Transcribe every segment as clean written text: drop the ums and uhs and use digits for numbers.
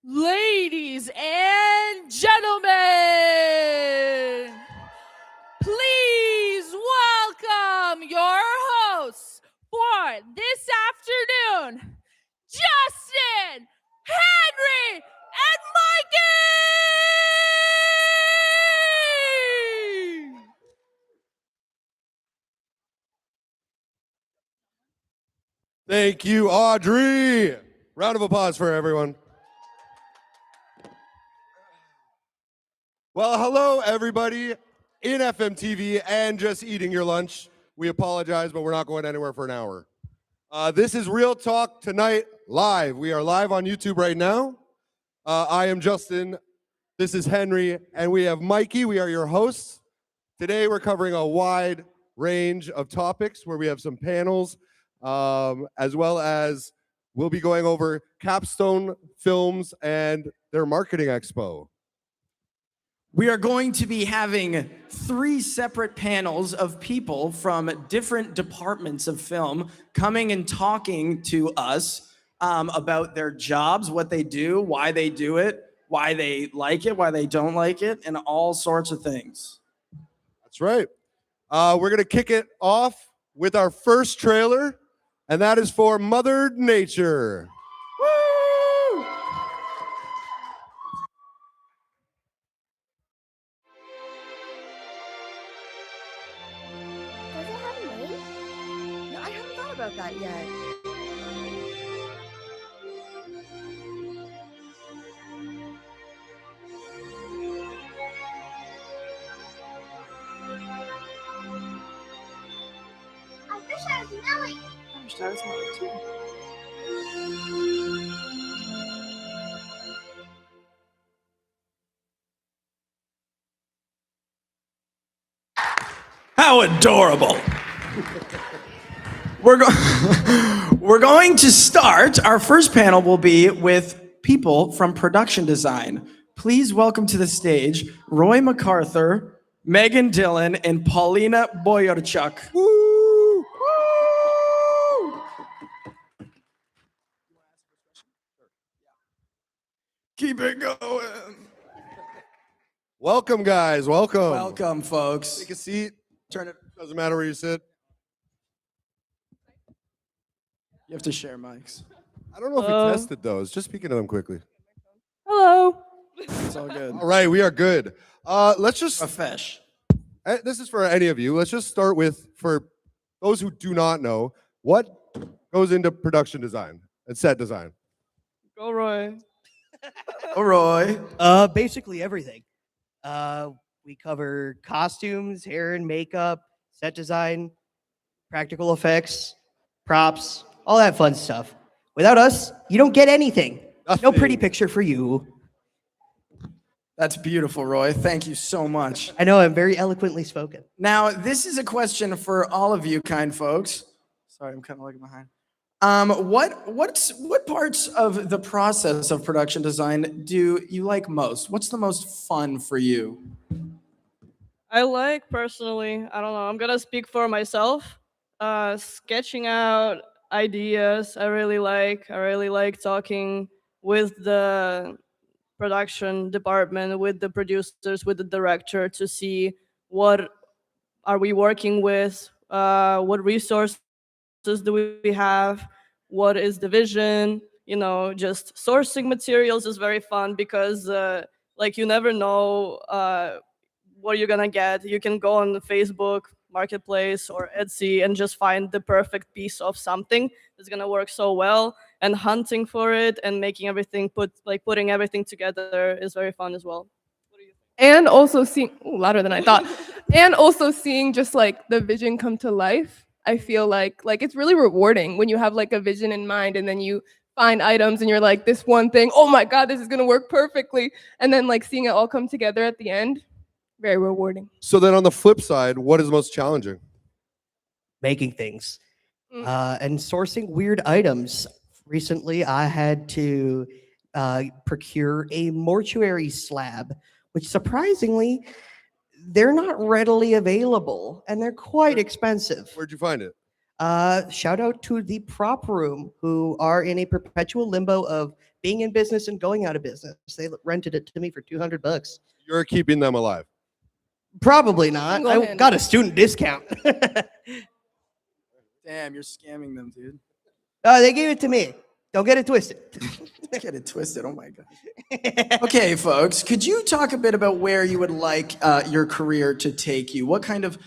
Ladies and gentlemen, please welcome your hosts for this afternoon, Justin, Henry, and Mikey! Thank you, Audrey. Round of applause for everyone. Well, hello, everybody in FMTV and just eating your lunch. We apologize, but we're not going anywhere for an hour. This is Real Talk Tonight live. We are live on YouTube right now. I am Justin. This is Henry, and we have Mikey. We are your hosts. Today, we're covering a wide range of topics where we have some panels, as well as we'll be going over Capstone Films and their marketing expo. We are going to be having 3 separate panels of people from different departments of film coming and talking to us about their jobs, what they do, why they do it, why they like it, why they don't like it, and all sorts of things. That's right. We're going to kick it off with our first trailer, and that is for Mother Nature. Woo! Does it have a name? No, I haven't thought about that yet. I wish I was Nelly. I wish I was Molly too. How adorable. We're going to start. Our first panel will be with people from production design. Please welcome to the stage Roy MacArthur, Megan Dillon, and Paulina Boyarchuk. Woo! Woo! Keep it going. Welcome, guys. Welcome. Welcome, folks. Take a seat. Turn it. Doesn't matter where you sit. You have to share mics. I don't know if we tested those. Just speaking to them quickly. Hello. It's all good. All right, we are good. Let's just. Profesh. This is for any of you. Let's just start with, for those who do not know, what goes into production design and set design? Go, Roy. Oh, Roy. Basically everything. We cover costumes, hair and makeup, set design, practical effects, props, all that fun stuff. Without us, you don't get anything. No Nothing. pretty picture for you. That's beautiful, Roy. Thank you so much. I know I'm very eloquently spoken. Now, this is a question for all of you kind folks. Sorry, I'm kind of looking behind. What parts of the process of production design do you like most? What's the most fun for you? I like personally, I don't know, I'm gonna speak for myself. Sketching out ideas, I really like talking with the production department, with the producers, with the director to see what are we working with, what resources do we have, what is the vision, just sourcing materials is very fun because like you never know what you're gonna get. You can go on the Facebook Marketplace or Etsy and just find the perfect piece of something that's gonna work so well. And hunting for it and making everything putting everything together is very fun as well. And also seeing louder than I thought, and also seeing just like the vision come to life. I feel like it's really rewarding when you have like a vision in mind and then you find items and you're like, this one thing, oh my God, this is gonna work perfectly. And then like seeing it all come together at the end, very rewarding. So then on the flip side, what is most challenging? Making things and sourcing weird items. Recently, I had to procure a mortuary slab, which surprisingly, they're not readily available and they're quite expensive. Where'd you find it? Shout out to the prop room who are in a perpetual limbo of being in business and going out of business. They rented it to me for $200. You're keeping them alive. Probably not. I Single-handed. got a student discount. Damn, you're scamming them, dude. They gave it to me. Don't get it twisted. Get it twisted. Oh my god. Okay, folks, could you talk a bit about where you would like your career to take you? What kind of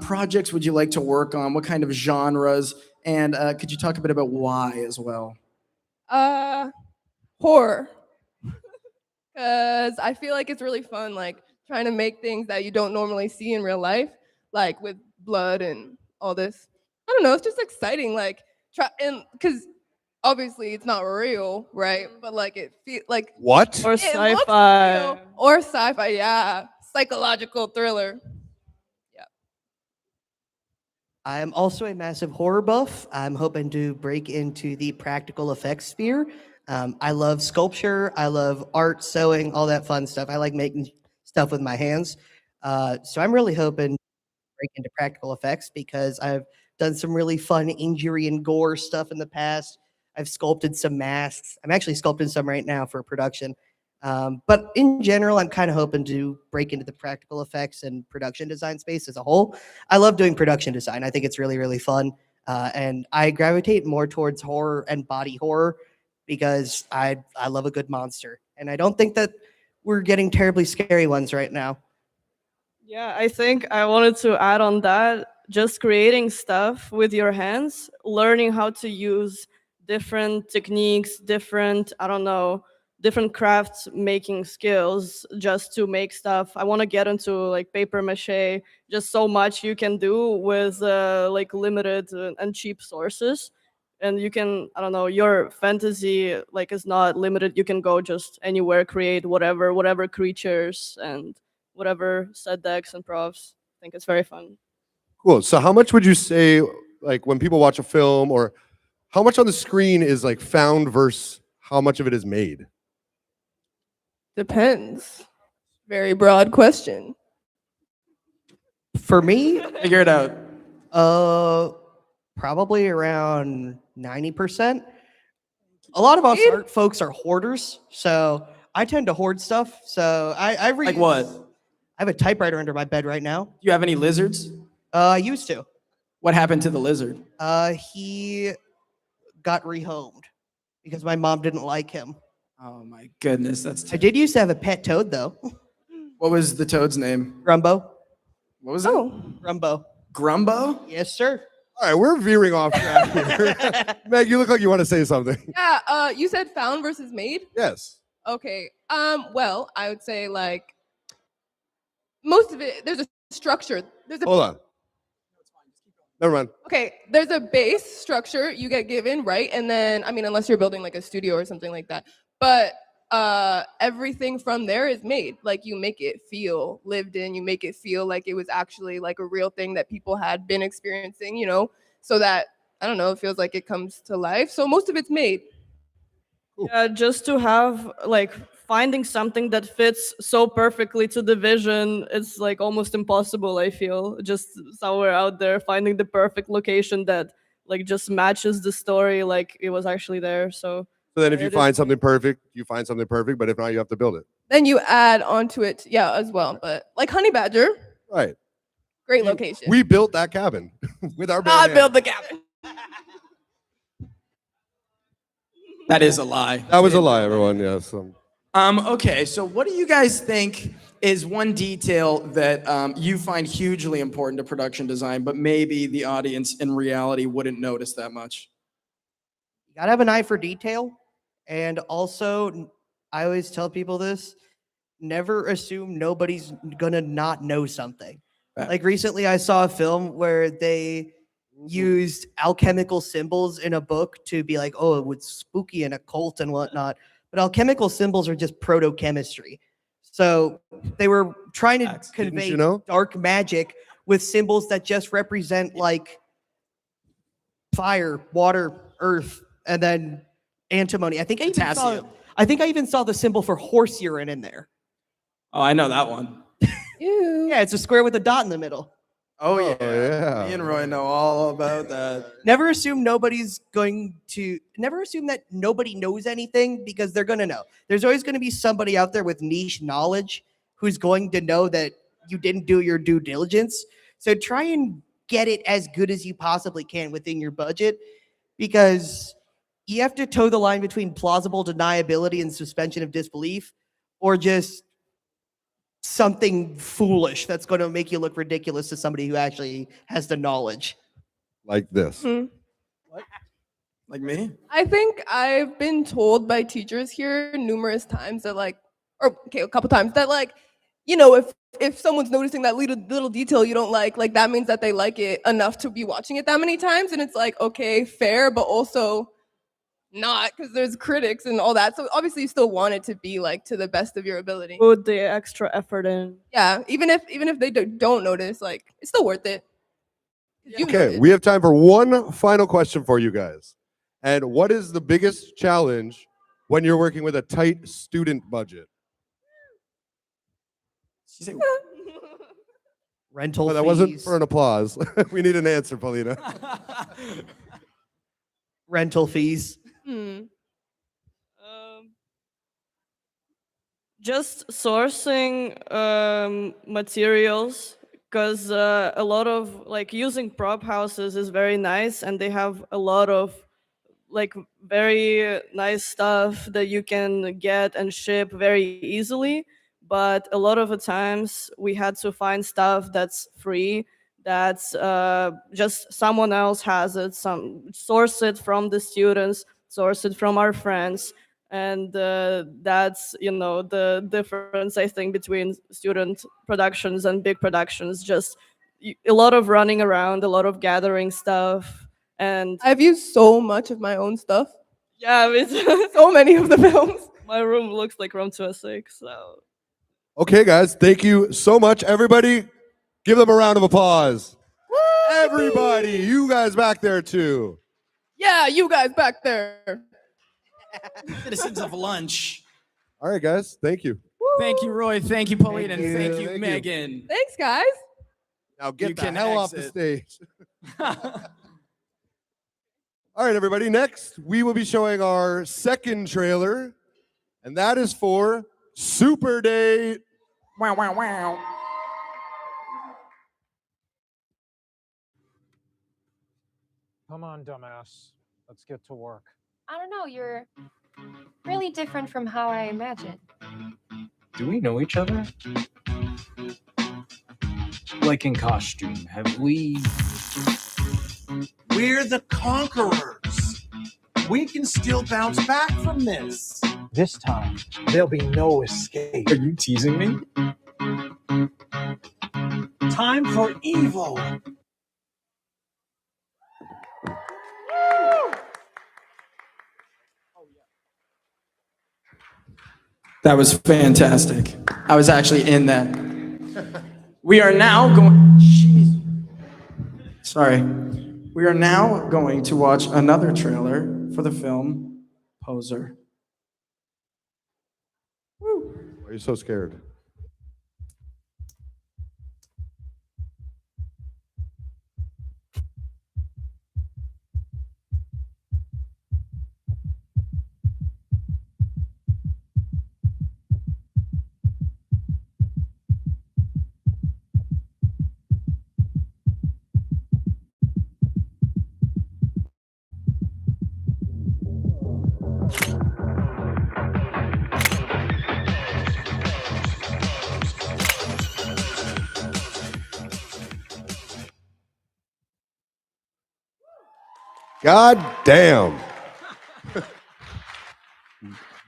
projects would you like to work on? What kind of genres? And could you talk a bit about why as well? Horror. Because I feel like it's really fun, like trying to make things that you don't normally see in real life, like with blood and all this. I don't know, it's just exciting, like try and because obviously it's not real, right? But like it feel like What? Or it looks sci-fi. real. Or sci-fi, yeah, psychological thriller. I'm also a massive horror buff. I'm hoping to break into the practical effects sphere. I love sculpture. I love art, sewing, all that fun stuff. I like making stuff with my hands. So I'm really hoping to break into practical effects because I've done some really fun injury and gore stuff in the past. I've sculpted some masks. I'm actually sculpting some right now for production. But in general, I'm kind of hoping to break into the practical effects and production design space as a whole. I love doing production design. I think it's really, really fun. And I gravitate more towards horror and body horror because I love a good monster. And I don't think that we're getting terribly scary ones right now. Yeah, I think I wanted to add on that just creating stuff with your hands, learning how to use different techniques, different, I don't know, different crafts making skills just to make stuff. I want to get into like paper mache, just so much you can do with like limited and cheap sources. And you can, I don't know, your fantasy like is not limited. You can go just anywhere, create whatever creatures and whatever set decks and props. I think it's very fun. Cool. So how much would you say, like when people watch a film, or how much on the screen is like found versus how much of it is made? Depends. Very broad question. For me, Figure it out. probably around 90%. A lot of us Dude. art folks are hoarders, so I tend to hoard stuff. So I read. Like what? I have a typewriter under my bed right now. Do you have any lizards? I used to. What happened to the lizard? He got rehomed because my mom didn't like him. Oh my goodness, that's I did used to have a pet toad though. what was the toad's name? Grumbo. What was it? Oh, Grumbo. Grumbo? Yes, sir. All right, we're veering off track here. Meg, you look like you want to say something. yeah. You said found versus made. Yes. Okay. Well, I would say like most of it. There's a structure. There's a Hold on. Never mind. okay. There's a base structure you get given, right? And then I mean, unless you're building like a studio or something like that, but everything from there is made. Like you make it feel lived in. You make it feel like it was actually like a real thing that people had been experiencing. You know, so that I don't know. It feels like it comes to life. So most of it's made. Yeah, just to have like finding something that fits so perfectly to the vision, it's like almost impossible, I feel. Just somewhere out there finding the perfect location that like just matches the story like it was actually there. So So then if you It is find something perfect, you find something perfect, but if not, you have to build it. Then you add onto it, yeah, as well. But like Honey Badger, Right. great location. We built that cabin with our bare not hands. build the cabin. That is a lie. That was a lie, everyone. Yes. Okay, so what do you guys think is one detail that you find hugely important to production design, but maybe the audience in reality wouldn't notice that much? You gotta have an eye for detail. And also, I always tell people this, never assume nobody's gonna not know something. Right. Like recently I saw a film where they used alchemical symbols in a book to be like, oh, it was spooky and occult and whatnot. But alchemical symbols are just proto-chemistry. So they were trying to Facts. Didn't convey you know? dark magic with symbols that just represent like fire, water, earth, and then antimony. I think I Potassium. even saw the symbol for horse urine in there. Oh, I know that one. Ew. Yeah, it's a square with a dot in the middle. Oh, Oh, yeah. yeah. Me and Roy know all about that. Never assume never assume that nobody knows anything because they're going to know. There's always going to be somebody out there with niche knowledge who's going to know that you didn't do your due diligence. So try and get it as good as you possibly can within your budget because you have to toe the line between plausible deniability and suspension of disbelief or just something foolish that's going to make you look ridiculous to somebody who actually has the knowledge. Like this. Mhm. Like me? I think I've been told by teachers here numerous times that or okay, a couple times that if someone's noticing that little detail you don't like that means that they like it enough to be watching it that many times, and it's like okay, fair, but also not because there's critics and all that. So obviously you still want it to be like to the best of your ability. Put the extra effort in. Yeah, even if they don't notice, like it's still worth it. 'Cause you've Okay, noticed. we have time for one final question for you guys. And what is the biggest challenge when you're working with a tight student budget? She said, Rental Well, that fees. wasn't for an applause. We need an answer, Paulina. Rental fees. Hmm. Just sourcing materials because a lot of like using prop houses is very nice and they have a lot of like very nice stuff that you can get and ship very easily, but a lot of the times we had to find stuff that's free, that's just someone else has it, some source it from the students, source it from our friends, and that's the difference I think between student productions and big productions. Just a lot of running around, a lot of gathering stuff, and I've used so much of my own stuff. yeah, So many of the films. my room looks like room 206. So Okay, guys, thank you so much. Everybody, give them a round of applause. Everybody, you guys back there too. Yeah, you guys back there. citizens of lunch. All right, guys, thank you. Thank you, Roy. Thank you, Pauline. Thank And thank you. you, Thank you. Megan. Thanks, guys. Now get You the can hell off the exit. stage. All right, everybody. Next, we will be showing our second trailer, and that is for Super Date. Wow, wow, wow. Come on, dumbass. Let's get to work. I don't know, you're really different from how I imagined. Do we know each other? Like in costume, have we? We're the conquerors. We can still bounce back from this. This time, there'll be no escape. Are you teasing me? Time for evil. That was fantastic. I was actually in that. We are now going. Sorry. We are now going to watch another trailer for the film Poser. Why are you so scared? God damn.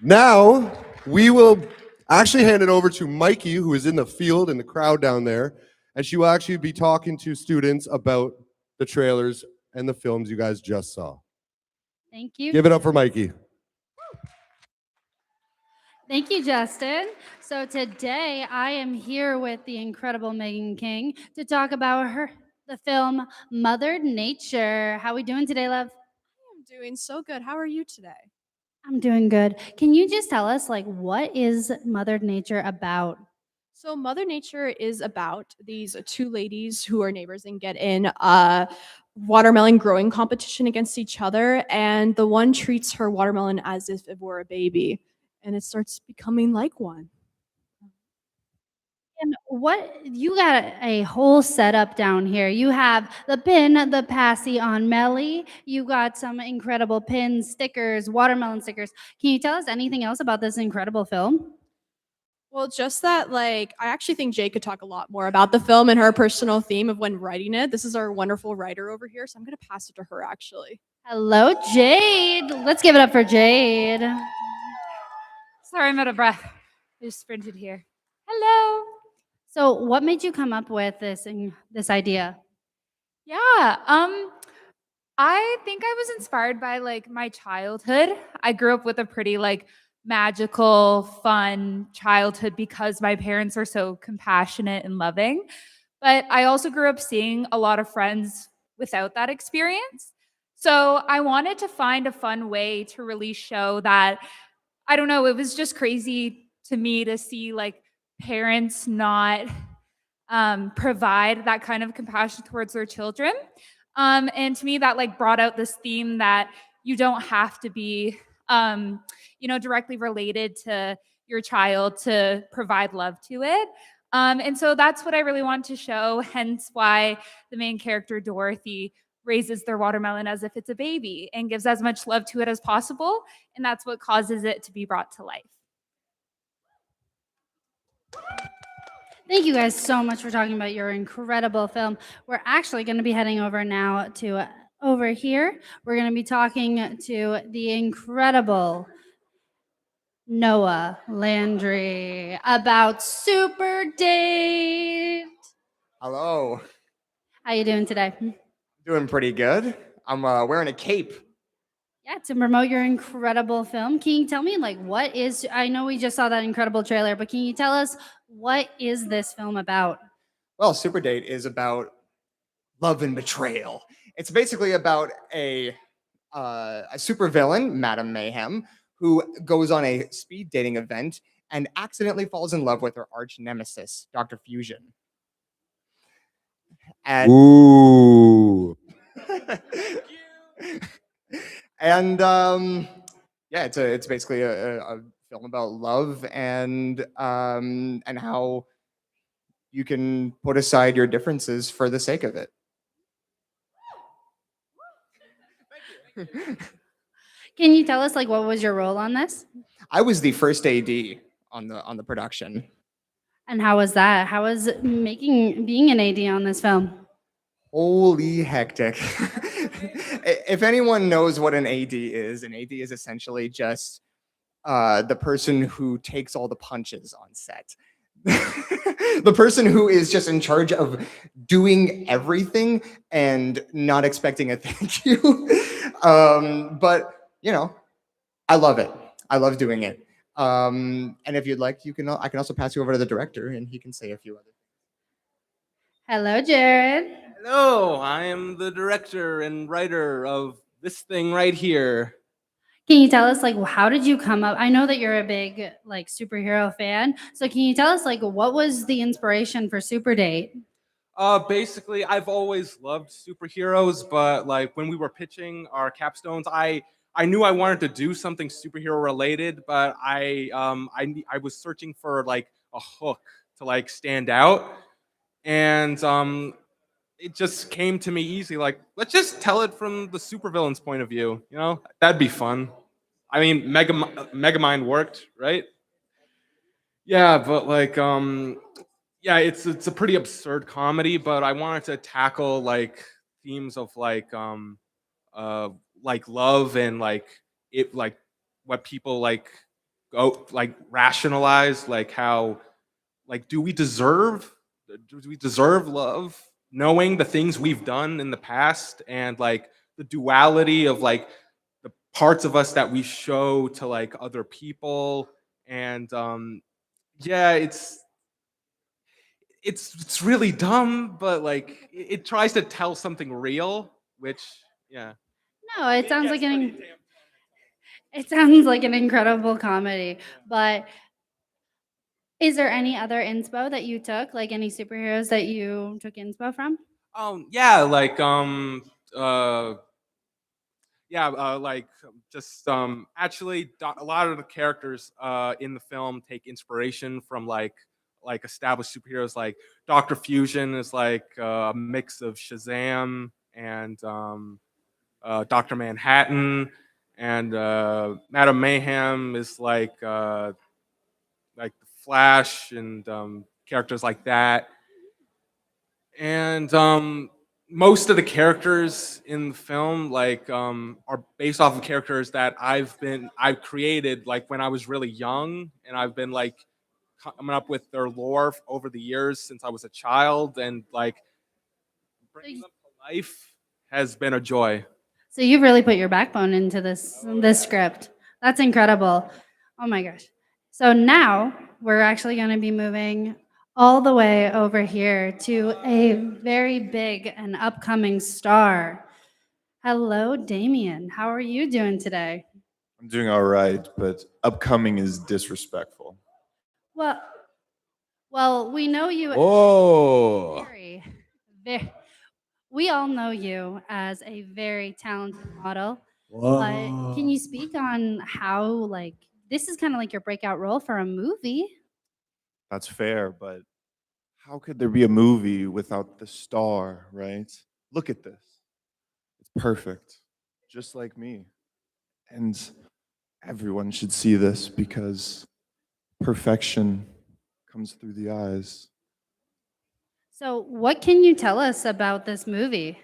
Now, we will actually hand it over to Mikey, who is in the field in the crowd down there, and she will actually be talking to students about the trailers and the films you guys just saw. Thank you. Give it up for Mikey. Thank you, Justin. So today I am here with the incredible Megan King to talk about the film Mother Nature. How are we doing today, love? I'm doing so good. How are you today? I'm doing good. Can you just tell us, like, what is Mother Nature about? So Mother Nature is about these two ladies who are neighbors and get in a watermelon growing competition against each other, and the one treats her watermelon as if it were a baby, and it starts becoming like one. And what you got a whole setup down here. You have the pin, the passy on Melly. You got some incredible pins, stickers, watermelon stickers. Can you tell us anything else about this incredible film? Well, just that, like, I actually think Jay could talk a lot more about the film and her personal theme of when writing it. This is our wonderful writer over here, so I'm gonna pass it to her actually. Hello, Jade. Let's give it up for Jade. Sorry, I'm out of breath. I just sprinted here. Hello. So, what made you come up with this idea? Yeah. I think I was inspired by like my childhood. I grew up with a pretty like magical, fun childhood because my parents are so compassionate and loving. But I also grew up seeing a lot of friends without that experience. So I wanted to find a fun way to really show that I don't know, it was just crazy to me to see like parents not provide that kind of compassion towards their children. And to me, that like brought out this theme that you don't have to be, directly related to your child to provide love to it. And so that's what I really want to show. Hence, why the main character Dorothy raises their watermelon as if it's a baby and gives as much love to it as possible. And that's what causes it to be brought to life. Thank you guys so much for talking about your incredible film. We're actually going to be heading over now to over here. We're going to be talking to the incredible Noah Landry about Super Date. Hello. How you doing today? Doing pretty good. I'm wearing a cape. Yeah, to promote your incredible film. Can you tell me like what is I know we just saw that incredible trailer, but can you tell us what is this film about? Well, Super Date is about love and betrayal. It's basically about a supervillain, Madam Mayhem, who goes on a speed dating event and accidentally falls in love with her arch nemesis, Dr. Fusion. And Ooh. and yeah, it's basically a film about love and how you can put aside your differences for the sake of it. Can you tell us like what was your role on this? I was the first AD on the production. And how was that? How was being an AD on this film? Holy hectic. If anyone knows what an AD is essentially just the person who takes all the punches on set. The person who is just in charge of doing everything and not expecting a thank you. But I love it. I love doing it. And if you'd like, I can also pass you over to the director and he can say a few other things. Hello, Jared. Hello, I am the director and writer of this thing right here. Can you tell us like how did you come up? I know that you're a big like superhero fan. So can you tell us like what was the inspiration for Super Date? Basically, I've always loved superheroes, but like when we were pitching our capstones, I knew I wanted to do something superhero related, but I was searching for like a hook to like stand out, and it just came to me easy. Like, let's just tell it from the supervillain's point of view. That'd be fun. I mean, Megamind worked, right? Yeah, but like, yeah, it's a pretty absurd comedy, but I wanted to tackle like themes of like love and like it like what people like go like rationalize like how like do we deserve love knowing the things we've done in the past and like the duality of like the parts of us that we show to like other people and yeah it's really dumb but like it tries to tell something real which yeah. No, it sounds like an incredible comedy, but Is there any other inspo that you took, like any superheroes that you took inspo from? Yeah, like yeah, just actually a lot of the characters in the film take inspiration from like established superheroes. Like Doctor Fusion is like a mix of Shazam and Doctor Manhattan, and Madam Mayhem is like the Flash and characters like that. And most of the characters in the film are based off of characters that I've created like when I was really young, and I've been like coming up with their lore over the years since I was a child, and like bringing them to life has been a joy. So you've really put your backbone into this script. That's incredible. Oh my gosh. So now we're actually going to be moving all the way over here to a very big and upcoming star. Hello, Damien. How are you doing today? I'm doing all right, but upcoming is disrespectful. Well, well, we know you. Oh. Very, we all know you as a very talented model. Whoa. But can you speak on how like this is kind of like your breakout role for a movie? That's fair, but how could there be a movie without the star, right? Look at this. It's perfect, just like me. And everyone should see this because perfection comes through the eyes. So, what can you tell us about this movie?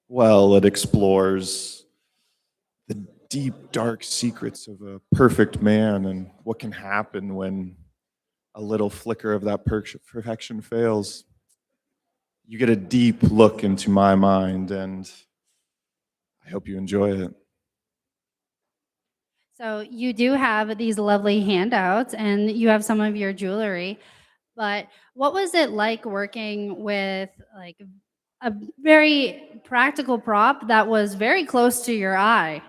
Well, it explores the deep, dark secrets of a perfect man and what can happen when a little flicker of that perfection fails. You get a deep look into my mind, and I hope you enjoy it. So, you do have these lovely handouts and you have some of your jewelry, but what was it like working with like a very practical prop that was very close to your eye?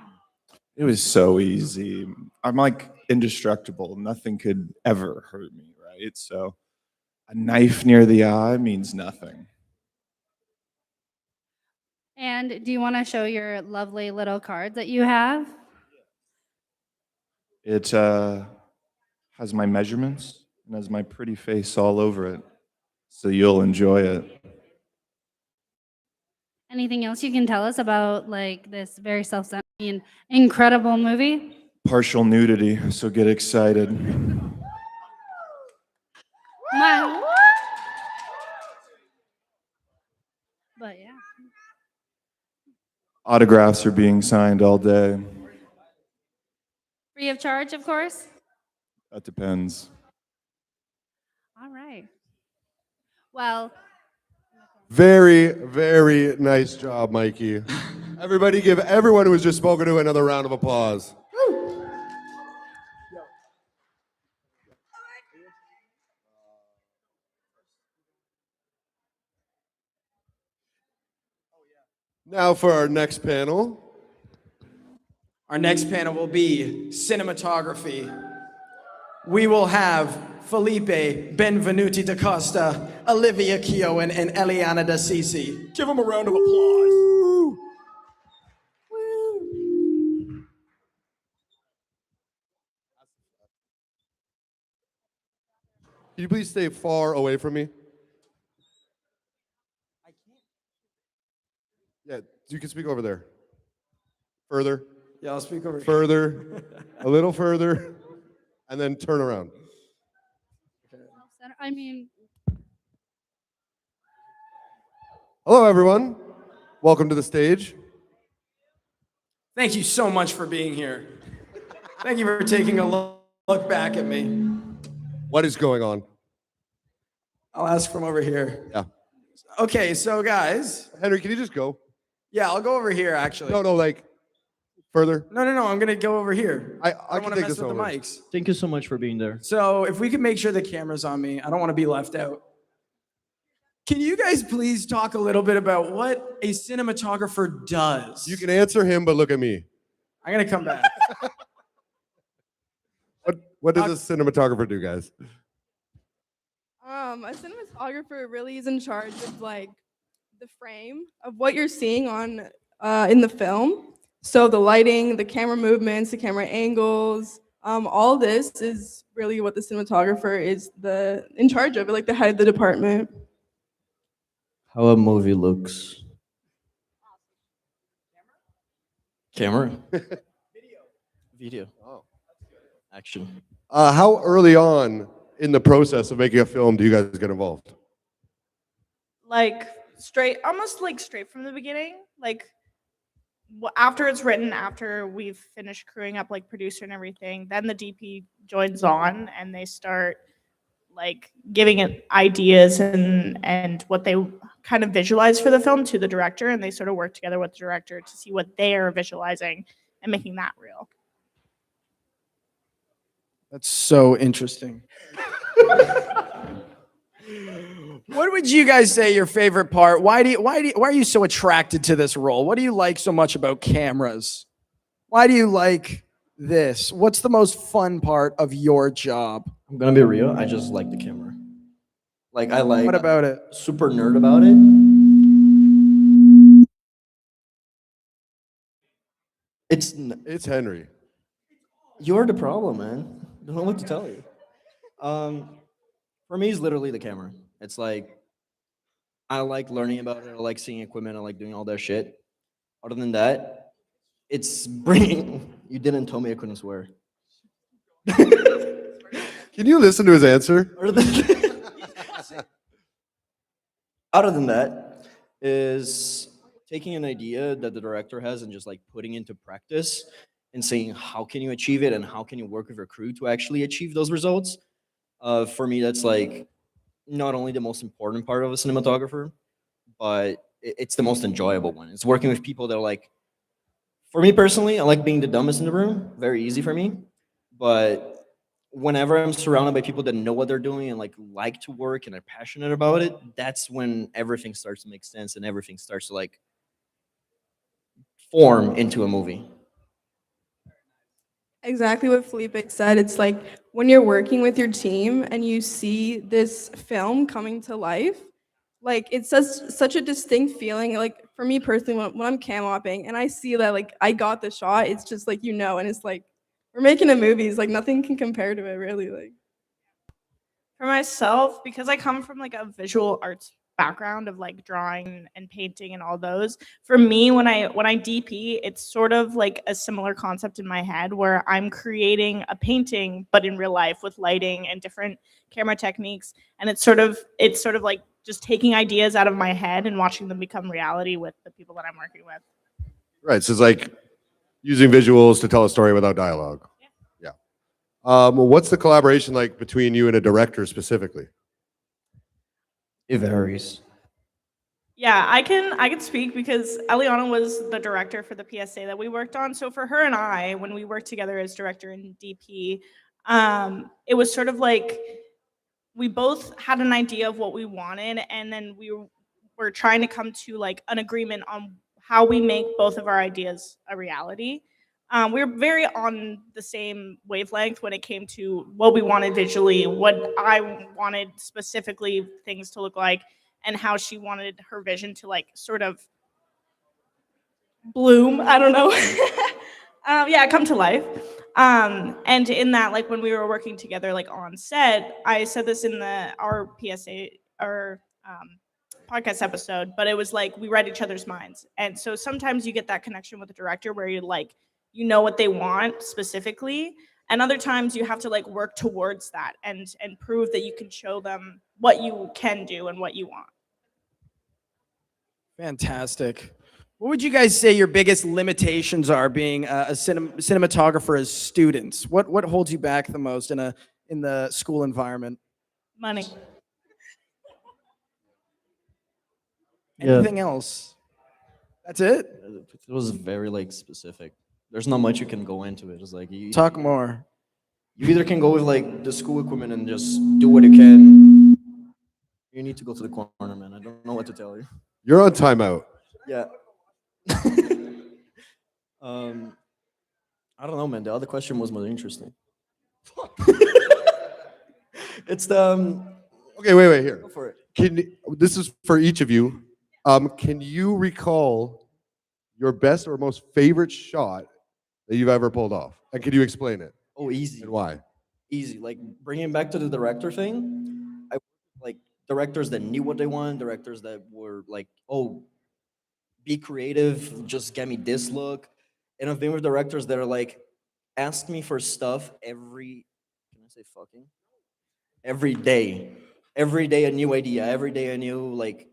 It was so easy. I'm like indestructible. Nothing could ever hurt me, right? So a knife near the eye means nothing. And do you want to show your lovely little cards that you have? It has my measurements and has my pretty face all over it. So you'll enjoy it. Anything else you can tell us about like this very self-centered and incredible movie? Partial nudity, so get excited. My- But yeah. Autographs are being signed all day. Free of charge, of course. That depends. All right. Well, Very, very nice job, Mikey. Everybody give everyone who was just spoken to another round of applause. Now for our next panel. Our next panel will be cinematography. We will have Felipe Benvenuti da Costa, Olivia Keown, and Eliana D'Assisi. Give them a round of applause. Can you please stay far away from me? Yeah, you can speak over there. Further. Yeah, I'll speak over here. Further. A little further. And then turn around. I mean, Hello, everyone. Welcome to the stage. Thank you so much for being here. Thank you for taking a look back at me. What is going on? I'll ask from over here. Yeah. Okay, so guys. Henry, can you just go? Yeah, I'll go over here actually. No, like further. No, I'm gonna go over here. I don't can want to take mess this with over. the mics. Thank you so much for being there. So if we could make sure the camera's on me, I don't want to be left out. Can you guys please talk a little bit about what a cinematographer does? You can answer him, but look at me. I'm gonna come back. What does a cinematographer do, guys? A cinematographer really is in charge of like the frame of what you're seeing on in the film. So the lighting, the camera movements, the camera angles, all this is really what the cinematographer is in charge of, like the head of the department. How a movie looks. Camera. Video. Oh. Action. How early on in the process of making a film do you guys get involved? Like almost like straight from the beginning. Like after it's written, after we've finished crewing up like producer and everything, then the DP joins on and they start like giving it ideas and what they kind of visualize for the film to the director, and they sort of work together with the director to see what they are visualizing and making that real. That's so interesting. What would you guys say your favorite part? Why are you so attracted to this role? What do you like so much about cameras? Why do you like this? What's the most fun part of your job? I'm gonna be real. I just like the camera. Like I like. What about it? Super nerd about it. It's Henry. You're the problem, man. I don't know what to tell you. For me, it's literally the camera. It's like I like learning about it. I like seeing equipment. I like doing all that shit. Other than that, it's bringing. You didn't tell me I couldn't swear. Can you listen to his answer? Other than that, is taking an idea that the director has and just like putting into practice and saying how can you achieve it and how can you work with your crew to actually achieve those results. For me, that's like not only the most important part of a cinematographer, but it's the most enjoyable one. It's working with people that are like, for me personally, I like being the dumbest in the room. Very easy for me. But whenever I'm surrounded by people that know what they're doing and like to work and are passionate about it, that's when everything starts to make sense and everything starts to like form into a movie. Exactly what Felipe said. It's like when you're working with your team and you see this film coming to life, like it's such a distinct feeling. Like for me personally, when I'm cam hopping and I see that like I got the shot, it's just like and it's like we're making a movie. It's like nothing can compare to it, really. Like For myself, because I come from like a visual arts background of like drawing and painting and all those, for me when I DP, it's sort of like a similar concept in my head where I'm creating a painting but in real life with lighting and different camera techniques, and it's sort of like just taking ideas out of my head and watching them become reality with the people that I'm working with. Right. So it's like using visuals to tell a story without dialogue. Yeah. What's the collaboration like between you and a director specifically? It varies. Yeah, I can speak because Eliana was the director for the PSA that we worked on. So for her and I, when we worked together as director and DP, it was sort of like we both had an idea of what we wanted, and then we were trying to come to like an agreement on how we make both of our ideas a reality. We were very on the same wavelength when it came to what we wanted visually, what I wanted specifically things to look like, and how she wanted her vision to like sort of bloom. I don't know. Yeah, come to life. And in that, like when we were working together, like on set, I said this in our PSA or podcast episode, but it was like we read each other's minds, and so sometimes you get that connection with the director where you like what they want specifically, and other times you have to like work towards that and prove that you can show them what you can do and what you want. Fantastic. What would you guys say your biggest limitations are being a cinematographer as students? What holds you back the most in the school environment? Money. Anything else? That's it? It was very like specific. There's not much you can go into it. It's like you Talk more. You either can go with like the school equipment and just do what you can. You need to go to the corner, man. I don't know what to tell you. You're on timeout. Yeah. I don't know, man. The other question was more interesting. It's the Okay, wait, here. Go for it. This is for each of you. Can you recall your best or most favorite shot that you've ever pulled off? And can you explain it Oh, easy. and why? Easy. Like bringing it back to the director thing, I like directors that knew what they wanted, directors that were like, oh, be creative, just get me this look. And I've been with directors that are like, ask me for stuff can I say fucking? Every day. Every day a new idea, every day a new like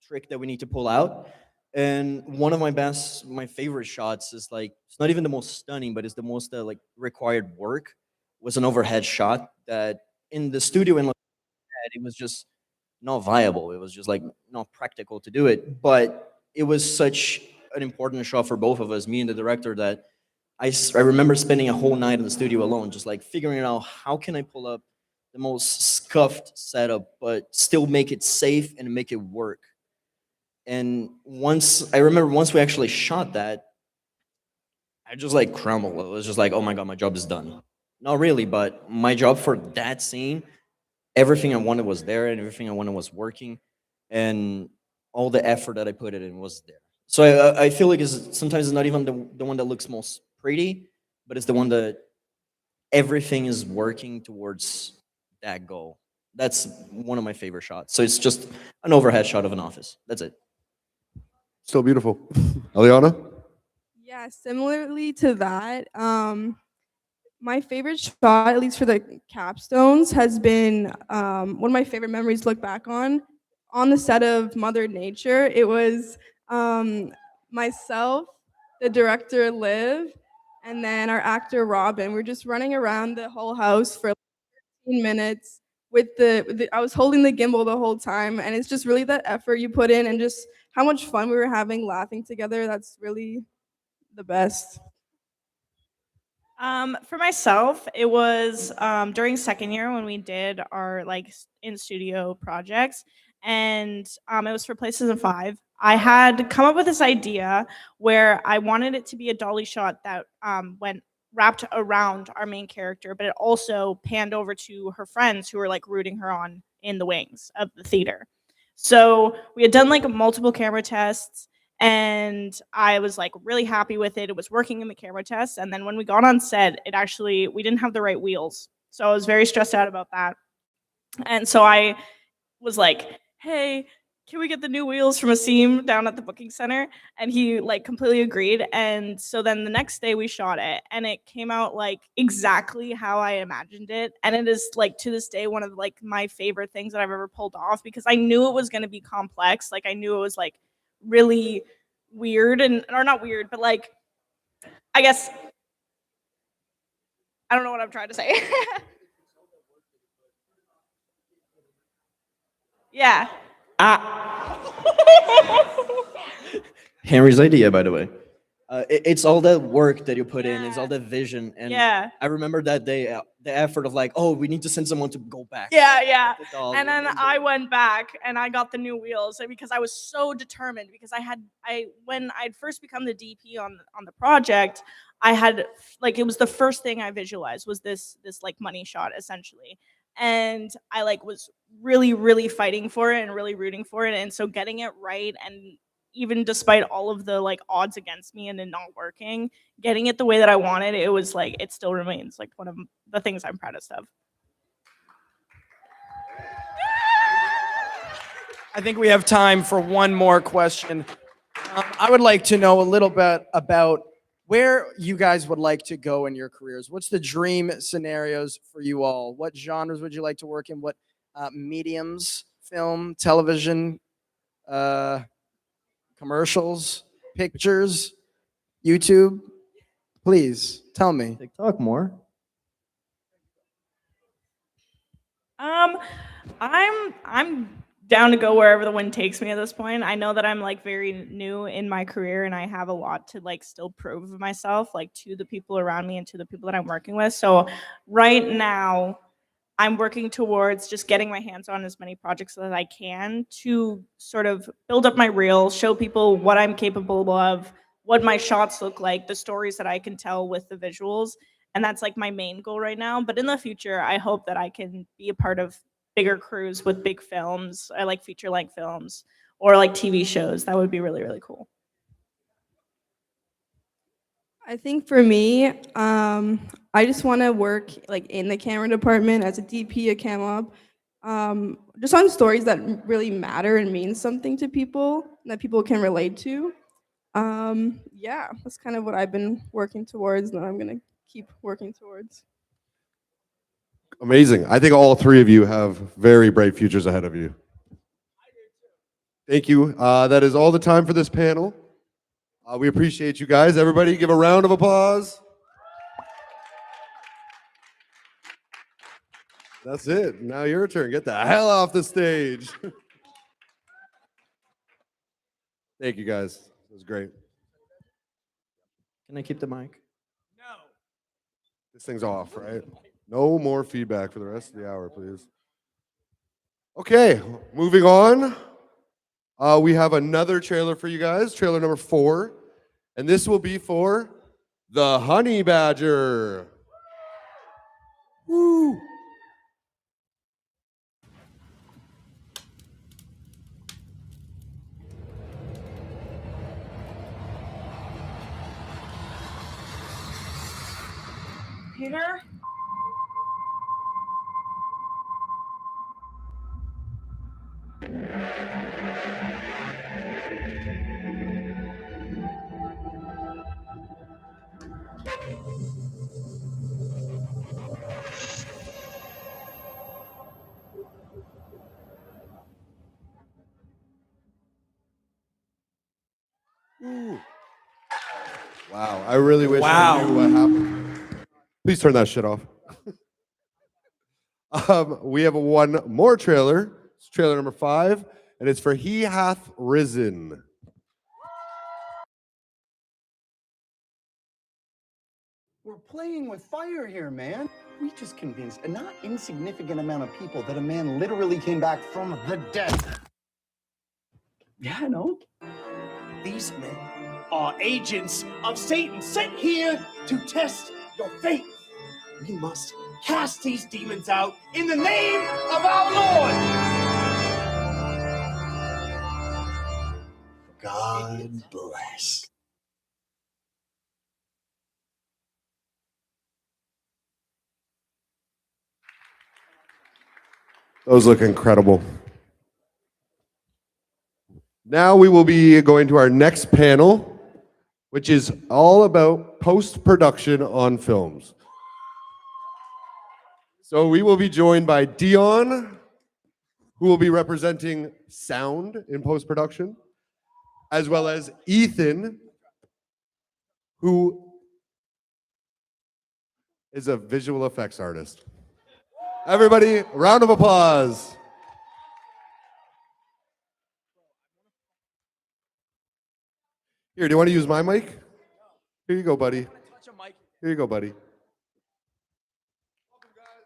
trick that we need to pull out. And one of my favorite shots is like, it's not even the most stunning, but it's the most like required work. Was an overhead shot that in the studio in it was just not viable. It was just like not practical to do it. But it was such an important shot for both of us, me and the director, that I remember spending a whole night in the studio alone, just like figuring out how can I pull up the most scuffed setup, but still make it safe and make it work. And I remember once we actually shot that, I just like crumbled. It was just like, oh my god, my job is done. Not really, but my job for that scene, everything I wanted was there, and everything I wanted was working, and all the effort that I put it in was there. So I feel like sometimes it's not even the one that looks most pretty, but it's the one that everything is working towards that goal. That's one of my favorite shots. So it's just an overhead shot of an office. That's it. Still beautiful. Eliana? Yeah, similarly to that, my favorite shot, at least for the capstones, has been one of my favorite memories to look back on the set of Mother Nature. It was myself, the director Liv, and then our actor Robin. We're just running around the whole house for 15 minutes with I was holding the gimbal the whole time, and it's just really that effort you put in and just how much fun we were having laughing together. That's really the best. For myself, it was during second year when we did our like in studio projects, and it was for Places in Five. I had come up with this idea where I wanted it to be a dolly shot that went wrapped around our main character, but it also panned over to her friends who were like rooting her on in the wings of the theater. So we had done like multiple camera tests, and I was like really happy with it. It was working in the camera test, and then when we got on set, we didn't have the right wheels, so I was very stressed out about that. And so I was like, "Hey, can we get the new wheels from Asim down at the booking center?" And he like completely agreed. And so then the next day we shot it, and it came out like exactly how I imagined it. And it is like to this day one of like my favorite things that I've ever pulled off, because I knew it was going to be complex. Like I knew it was like really weird, and or not weird, but like I guess I don't know what I'm trying to say. Yeah. Henry's idea, by the way. It's all that work that you put in. It's all that vision. And Yeah. I remember that day, the effort of like, oh, we need to send someone to go back. Yeah, yeah. The dog And then I went back and I got the new wheels, because I was so determined, because I when I'd first become the DP on the project, I had like it was the first thing I visualized was this like money shot essentially. And I like was really fighting for it and really rooting for it, and so getting it right, and even despite all of the like odds against me and it not working, getting it the way that I wanted, it was like it still remains like one of the things I'm proudest of. I think we have time for one more question. I would like to know a little bit about where you guys would like to go in your careers. What's the dream scenarios for you all? What genres would you like to work in? What mediums? Film, television, commercials, pictures, YouTube? Please tell me. TikTok more. Um, I'm down to go wherever the wind takes me at this point. I know that I'm like very new in my career, and I have a lot to like still prove of myself, like to the people around me and to the people that I'm working with. So right now, I'm working towards just getting my hands on as many projects as I can to sort of build up my reel, show people what I'm capable of, what my shots look like, the stories that I can tell with the visuals. And that's like my main goal right now. But in the future, I hope that I can be a part of bigger crews with big films. I like feature length films or like TV shows. That would be really, really cool. I think for me, I just want to work like in the camera department as a DP, a cam op, just on stories that really matter and mean something to people that people can relate to. Yeah, that's kind of what I've been working towards, and I'm gonna keep working towards. Amazing. I think all three of you have very bright futures ahead of you. Thank you. That is all the time for this panel. We appreciate you guys. Everybody give a round of applause. That's it. Now your turn. Get the hell off the stage. Thank you guys. It was great. Can I keep the mic? This thing's off, right? No more feedback for the rest of the hour, please. Okay, moving on. We have another trailer for you guys, trailer number 4. And this will be for the Honey Badger. Woo! Peter? Ooh. Wow, I really wish Wow. I knew what happened. Please turn that shit off. We have one more trailer. It's trailer number 5, and it's for He Hath Risen. We're playing with fire here, man. We just convinced a not insignificant amount of people that a man literally came back from the dead. Yeah, I know. These men are agents of Satan sent here to test your faith. We must cast these demons out in the name of our Lord. God bless. Those look incredible. Now we will be going to our next panel, which is all about post-production on films. So we will be joined by Dion, who will be representing sound in post-production, as well as Ethan, who is a visual effects artist. Everybody, round of applause. Here, do you want to use my mic? Here you go, buddy. Here you go, buddy.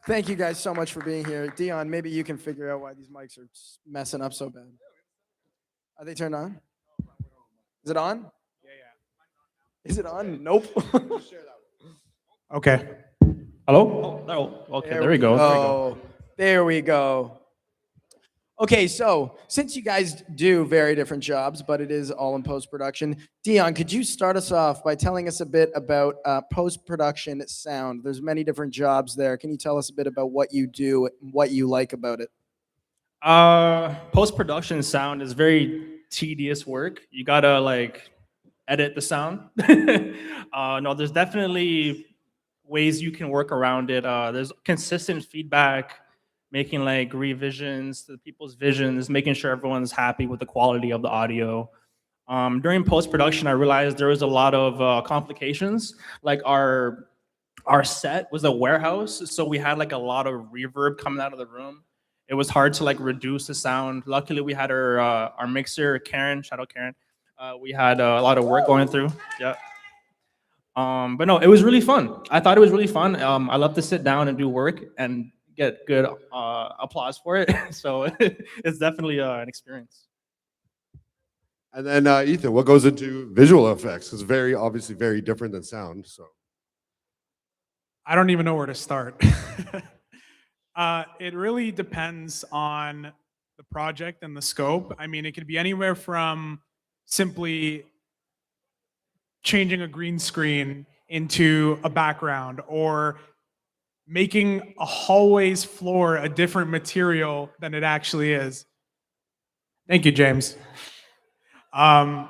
Thank you guys so much for being here. Dion, maybe you can figure out why these mics are messing up so bad. Are they turned on? Is it on? Is it on? Nope. Okay. Hello? Oh, okay, there we go. There we go. Okay, so since you guys do very different jobs, but it is all in post-production, Dion, could you start us off by telling us a bit about post-production sound? There's many different jobs there. Can you tell us a bit about what you do, and what you like about it? Post-production sound is very tedious work. You gotta like edit the sound. No, there's definitely ways you can work around it. There's consistent feedback, making like revisions to people's visions, making sure everyone's happy with the quality of the audio. During post-production, I realized there was a lot of complications. Like our set was a warehouse, so we had like a lot of reverb coming out of the room. It was hard to like reduce the sound. Luckily, we had our mixer, Karen, shout out Karen. We had a lot of work going through. Yeah. But no, it was really fun. I thought it was really fun. I love to sit down and do work and get good applause for it. So it's definitely an experience. And then Ethan, what goes into visual effects? It's very obviously very different than sound. So I don't even know where to start. It really depends on the project and the scope. I mean, it could be anywhere from simply changing a green screen into a background or making a hallway's floor a different material than it actually is. Thank you, James. Um,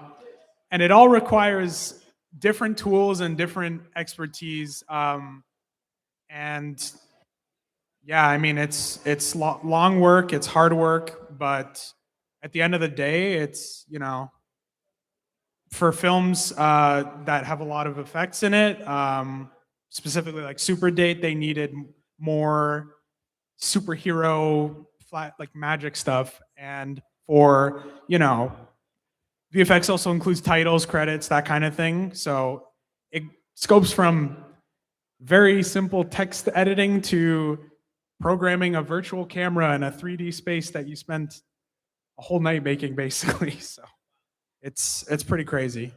and it all requires different tools and different expertise. And yeah, I mean, it's long work, it's hard work, but at the end of the day, it's, you know, for films that have a lot of effects in it, specifically like Super Date, they needed more superhero flat like magic stuff. And for, you know, VFX also includes titles, credits, that kind of thing. So it scopes from very simple text editing to programming a virtual camera in a 3D space that you spent a whole night making, basically. So it's pretty crazy.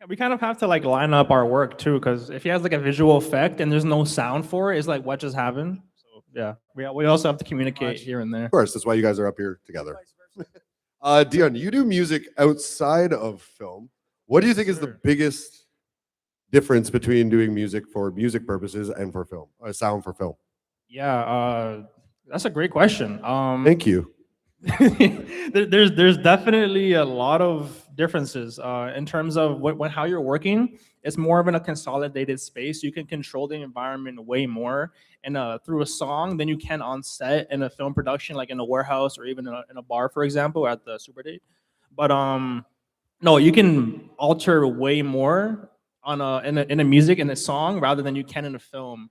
We kind of have to like line up our work too, because if he has like a visual effect and there's no sound for it, it's like what just happened. So yeah, we also have to communicate here and there. Of course, that's why you guys are up here together. Dion, you do music outside of film. What do you think is the biggest difference between doing music for music purposes and for film, sound for film? Yeah, that's a great question. Thank you. There's definitely a lot of differences in terms of how you're working. It's more of in a consolidated space. You can control the environment way more and through a song than you can on set in a film production, like in a warehouse or even in a bar, for example, at the Super Date. But no, you can alter way more on in a music in a song rather than you can in a film.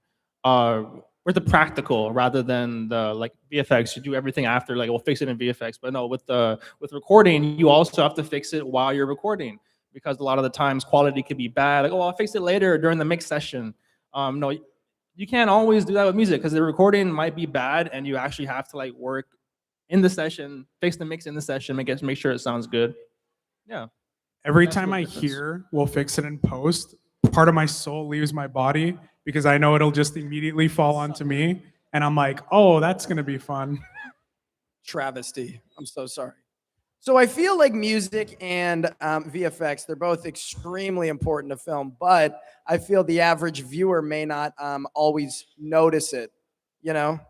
With the practical rather than the like VFX, you do everything after, like we'll fix it in VFX. But no, with recording, you also have to fix it while you're recording because a lot of the times quality could be bad. Like, oh, I'll fix it later during the mix session. No, you can't always do that with music because the recording might be bad and you actually have to like work in the session, fix the mix in the session, make sure it sounds good. Yeah. Every That's the time I difference. hear we'll fix it in post, part of my soul leaves my body because I know it'll just immediately fall onto me. And I'm like, oh, that's going to be fun. Travesty. I'm so sorry. So I feel like music and VFX, they're both extremely important to film, but I feel the average viewer may not always notice it, you know,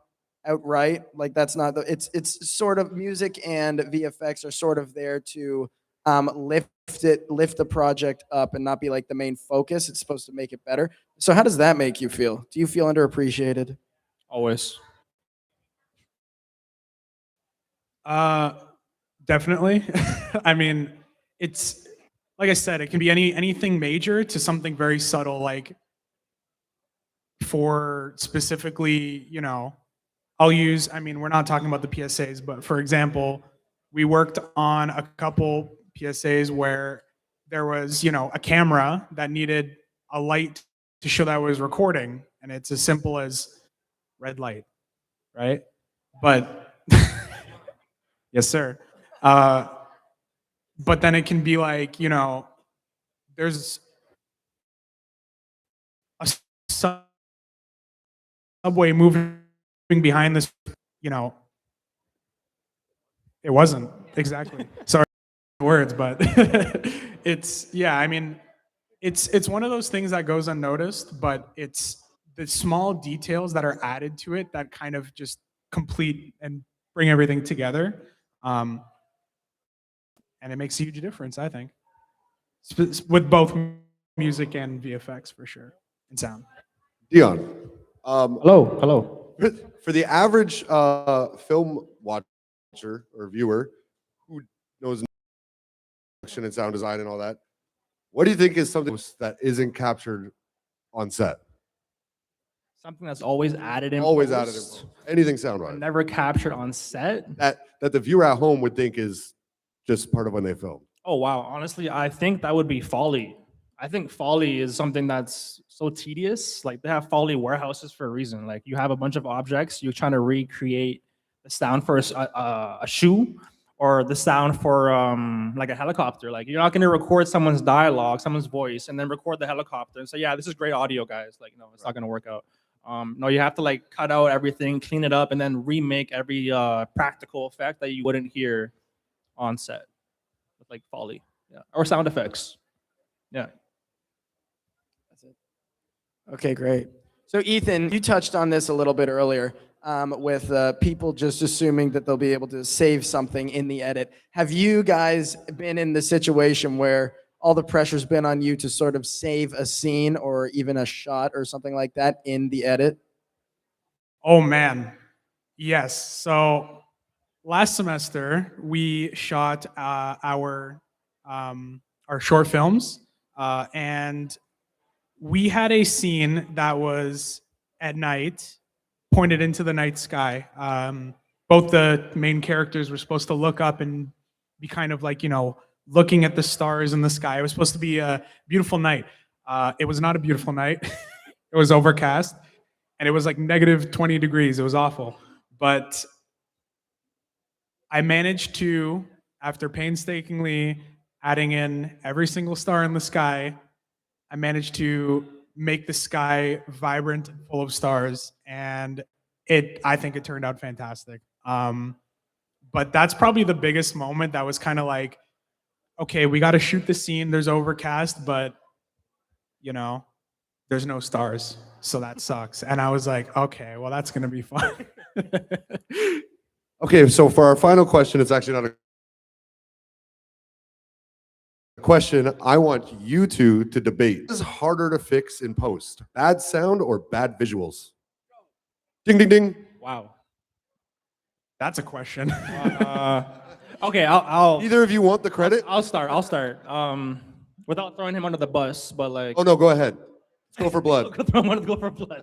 outright. Like that's not the, it's sort of music and VFX are sort of there to lift the project up and not be like the main focus. It's supposed to make it better. So how does that make you feel? Do you feel underappreciated? Always. Definitely. I mean, it's like I said, it can be anything major to something very subtle, like for specifically, you know, I mean, we're not talking about the PSAs, but for example, we worked on a couple PSAs where there was, you know, a camera that needed a light to show that it was recording. And it's as simple as red light, right? But yes, sir. But then it can be like, you know, there's a subway moving behind this, you know, it wasn't exactly. Sorry words, but it's, yeah, I mean, it's one of those things that goes unnoticed, but it's the small details that are added to it that kind of just complete and bring everything together. And it makes a huge difference, I think, with both music and VFX for sure, and sound. Dion. Hello. For the average film watcher or viewer who knows production and sound design and all that, what do you think is something that isn't captured on set? Something that's always added in Always post, added in post. Anything sound wise. never captured on set. That the viewer at home would think is just part of when they film. Oh wow, honestly, I think that would be Folly. I think Folly is something that's so tedious. Like they have Folly warehouses for a reason. Like you have a bunch of objects, you're trying to recreate the sound for a shoe or the sound for like a helicopter. Like you're not going to record someone's dialogue, someone's voice, and then record the helicopter and say, "Yeah, this is great audio, guys." Like no, it's not going to work out. No, you have to like cut out everything, clean it up, and then remake every practical effect that you wouldn't hear on set with like Foley, yeah, or sound effects. Yeah. Okay, great. So Ethan, you touched on this a little bit earlier with people just assuming that they'll be able to save something in the edit. Have you guys been in the situation where all the pressure's been on you to sort of save a scene or even a shot or something like that in the edit? Oh man, yes. So last semester we shot our short films, and we had a scene that was at night, pointed into the night sky. Both the main characters were supposed to look up and be kind of like, looking at the stars in the sky. It was supposed to be a beautiful night. It was not a beautiful night. It was overcast and it was like negative 20 degrees. It was awful. But I managed to, after painstakingly adding in every single star in the sky, I managed to make the sky vibrant and full of stars, and I think it turned out fantastic. But that's probably the biggest moment that was kind of like, okay, we got to shoot the scene. There's overcast, but there's no stars, so that sucks. And I was like, okay, well, that's gonna be fun. Okay, so for our final question, it's actually not a question. I want you two to debate. This is harder to fix in post: bad sound or bad visuals? Ding, ding, ding. Wow. That's a question. Okay, I'll. Either of you want the credit? I'll start. Without throwing him under the bus, but like. Oh no, go ahead. Let's go for blood. I'm gonna go for blood.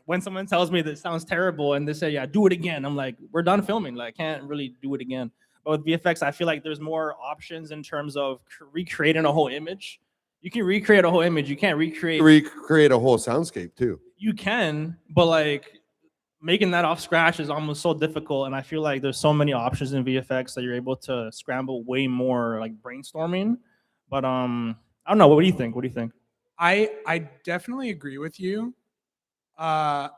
When someone tells me that sounds terrible and they say, "Yeah, do it again," I'm like, "We're done filming. Like, I can't really do it again." But with VFX, I feel like there's more options in terms of recreating a whole image. You can recreate a whole image. You can't recreate. Recreate a whole soundscape too. You can, but like making that off scratch is almost so difficult. And I feel like there's so many options in VFX that you're able to scramble way more, like brainstorming. But I don't know. What do you think? What do you think? I definitely agree with you. And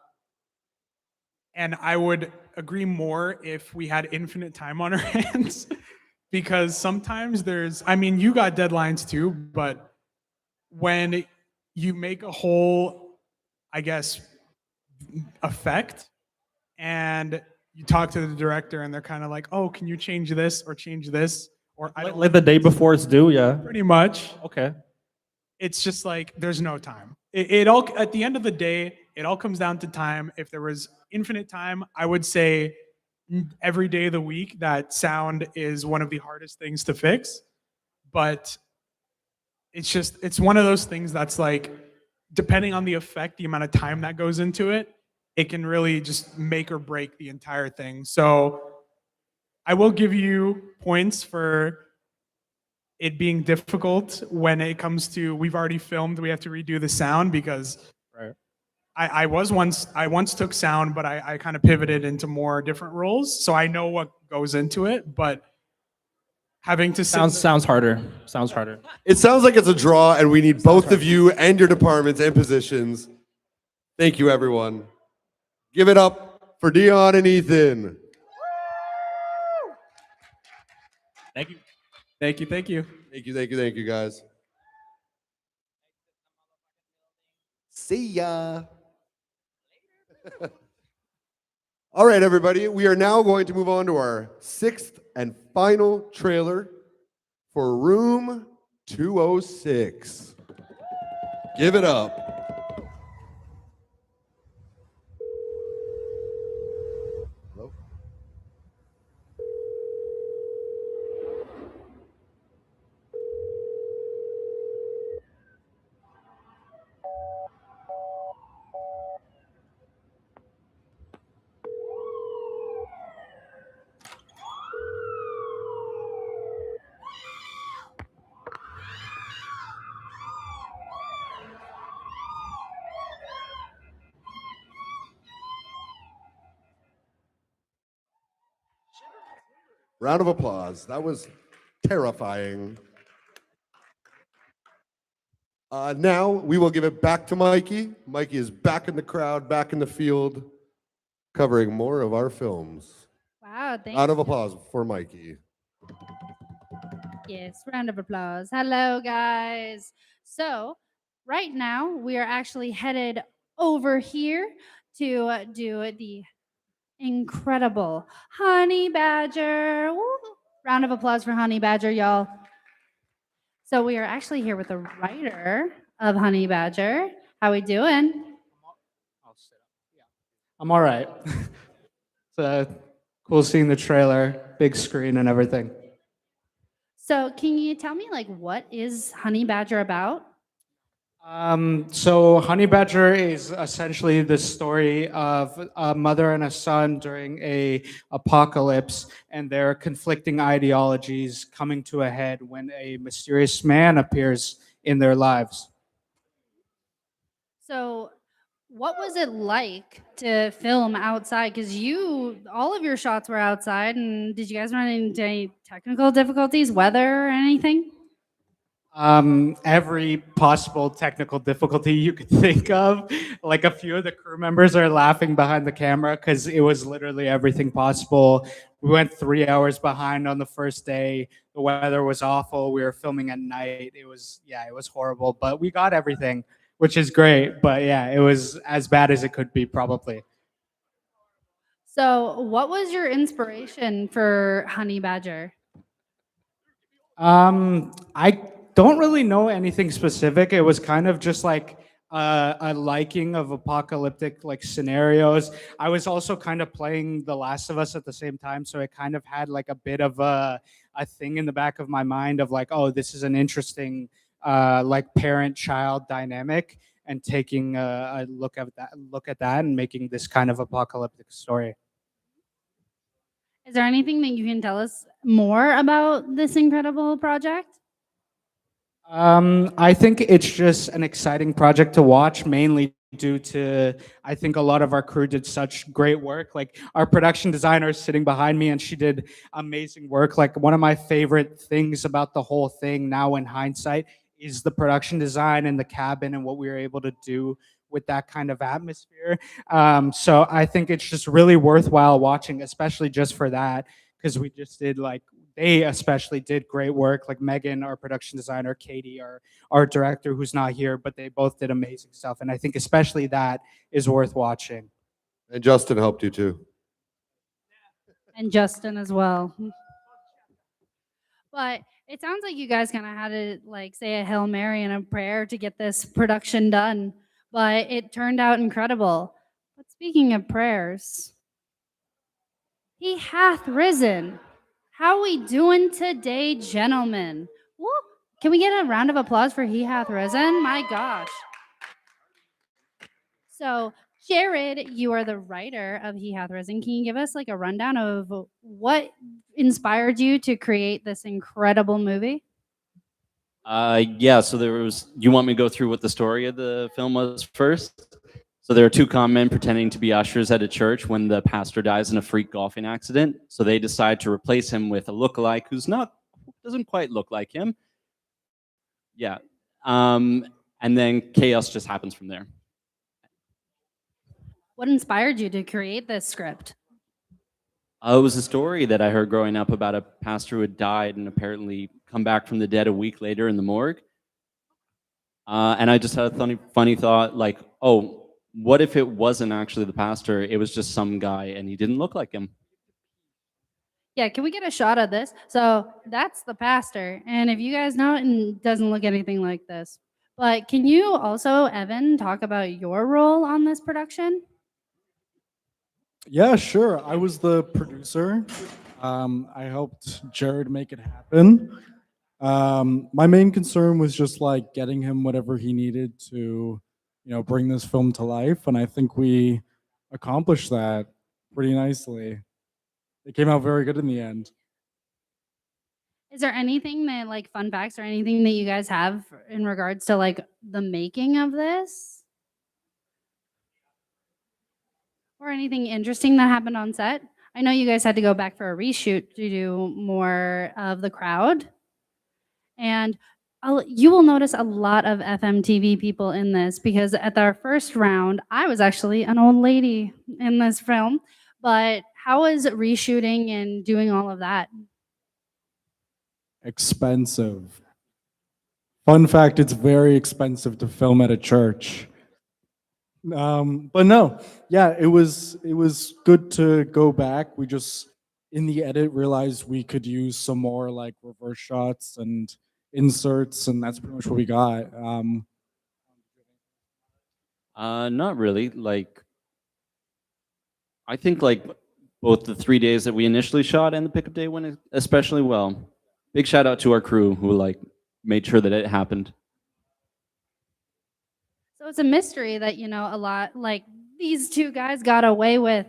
I would agree more if we had infinite time on our hands. Because sometimes you got deadlines too, but when you make a whole, I guess, effect and you talk to the director and they're kind of like, oh, can you change this or change this? Or I don't Like the day before it's due, yeah. Pretty much. Okay. It's just like there's no time. It all, at the end of the day, it all comes down to time. If there was infinite time, I would say every day of the week that sound is one of the hardest things to fix. But it's one of those things that's like, depending on the effect, the amount of time that goes into it, it can really just make or break the entire thing. So I will give you points for it being difficult when it comes to, we've already filmed, we have to redo the sound, because right. I once took sound, but I kind of pivoted into more different roles. So I know what goes into it, but having to sounds harder. Sounds harder. It sounds like it's a draw, and we need both of you and your departments and positions. Thank you, everyone. Give it up for Dion and Ethan. Thank you. Thank you. Thank you. Thank you. Thank you. Thank you, guys. See ya. All right, everybody. We are now going to move on to our sixth and final trailer for Room 206. Give it up. Hello? Round of applause. That was terrifying. Now we will give it back to Mikey. Mikey is back in the crowd, back in the field, covering more of our films. Wow, thank Round of you. applause for Mikey. Yes, round of applause. Hello, guys. So, right now, we are actually headed over here to do the incredible Honey Badger. Woo! Round of applause for Honey Badger, y'all. So, we are actually here with the writer of Honey Badger. How we doing? I'm all right. It's cool seeing the trailer, big screen and everything. So, can you tell me, like, what is Honey Badger about? So Honey Badger is essentially the story of a mother and a son during a apocalypse and their conflicting ideologies coming to a head when a mysterious man appears in their lives. So, what was it like to film outside? Because all of your shots were outside, and did you guys run into any technical difficulties, weather, or anything? Every possible technical difficulty you could think of. Like a few of the crew members are laughing behind the camera because it was literally everything possible. We went 3 hours behind on the first day. The weather was awful. We were filming at night. It was horrible, but we got everything, which is great. But yeah, it was as bad as it could be probably. So, what was your inspiration for Honey Badger? I don't really know anything specific. It was kind of just like a liking of apocalyptic like scenarios. I was also kind of playing The Last of Us at the same time, so it kind of had like a bit of a thing in the back of my mind of like, oh, this is an interesting like parent-child dynamic, and taking a look at that, and making this kind of apocalyptic story. Is there anything that you can tell us more about this incredible project? I think it's just an exciting project to watch, mainly due to I think a lot of our crew did such great work. Like our production designer is sitting behind me, and she did amazing work. Like one of my favorite things about the whole thing now in hindsight is the production design and the cabin and what we were able to do with that kind of atmosphere. So I think it's just really worthwhile watching, especially just for that, because we just did like they especially did great work. Like Megan, our production designer, Katie, our art director, who's not here, but they both did amazing stuff. And I think especially that is worth watching. And Justin helped you too. And Justin as well. But it sounds like you guys kind of had to like say a Hail Mary and a prayer to get this production done. But it turned out incredible. But speaking of prayers, he hath risen. How we doing today, gentlemen? Woo! Can we get a round of applause for He Hath Risen? My gosh. So, Jared, you are the writer of He Hath Risen. Can you give us like a rundown of what inspired you to create this incredible movie? Yeah, so there was, you want me to go through what the story of the film was first? So there are two con men pretending to be ushers at a church when the pastor dies in a freak golfing accident. So they decide to replace him with a lookalike doesn't quite look like him. Yeah. And then chaos just happens from there. What inspired you to create this script? It was a story that I heard growing up about a pastor who had died and apparently come back from the dead a week later in the morgue. And I just had a funny thought, like, oh, what if it wasn't actually the pastor? It was just some guy and he didn't look like him. Yeah, can we get a shot of this? So that's the pastor. And if you guys know it, it doesn't look anything like this. But can you also, Evan, talk about your role on this production? Yeah, sure. I was the producer. I helped Jared make it happen. My main concern was just like getting him whatever he needed to, bring this film to life, and I think we accomplished that pretty nicely. It came out very good in the end. Is there anything that like fun facts or anything that you guys have in regards to like the making of this? Or anything interesting that happened on set? I know you guys had to go back for a reshoot to do more of the crowd. And You will notice a lot of FMTV people in this because at our first round, I was actually an old lady in this film. But how is reshooting and doing all of that? Expensive. Fun fact, it's very expensive to film at a church. But no, yeah, it was good to go back. We just in the edit realized we could use some more like reverse shots and inserts, and that's pretty much what we got. Not really. Like, I think like both the 3 days that we initially shot and the pickup day went especially well. Big shout out to our crew who like made sure that it happened. So it's a mystery that, a lot like these two guys got away with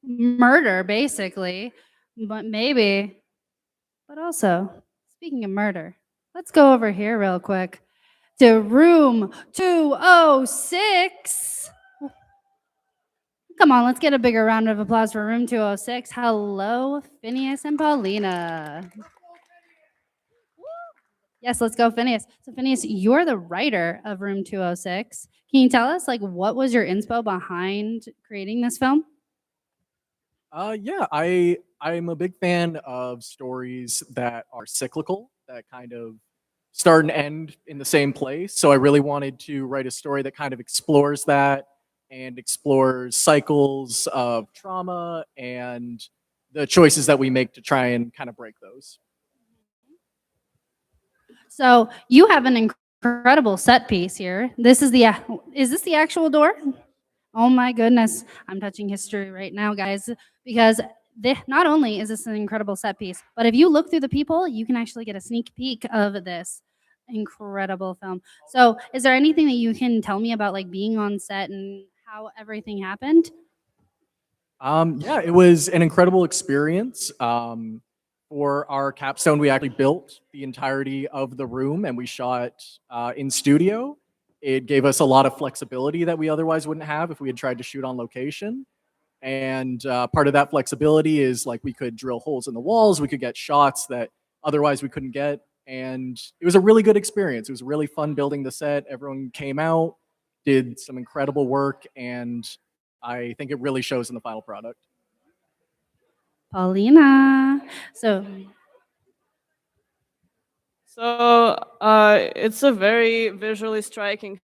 murder, basically. But maybe. But also, speaking of murder, let's go over here real quick to room 206. Come on, let's get a bigger round of applause for room 206. Hello, Phineas and Paulina. Yes, let's go, Phineas. So, Phineas, you're the writer of Room 206. Can you tell us, like, what was your inspo behind creating this film? Yeah, I'm a big fan of stories that are cyclical, that kind of start and end in the same place. So I really wanted to write a story that kind of explores that and explores cycles of trauma and the choices that we make to try and kind of break those. So, you have an incredible set piece here. This is is this the actual door? Oh my goodness. I'm touching history right now, guys, because not only is this an incredible set piece, but if you look through the people, you can actually get a sneak peek of this incredible film. So, is there anything that you can tell me about like being on set and how everything happened? Yeah, it was an incredible experience. For our capstone, we actually built the entirety of the room and we shot in studio. It gave us a lot of flexibility that we otherwise wouldn't have if we had tried to shoot on location. And part of that flexibility is like we could drill holes in the walls, we could get shots that otherwise we couldn't get. And it was a really good experience. It was really fun building the set. Everyone came out, did some incredible work, and I think it really shows in the final product. Paulina. So it's a very visually striking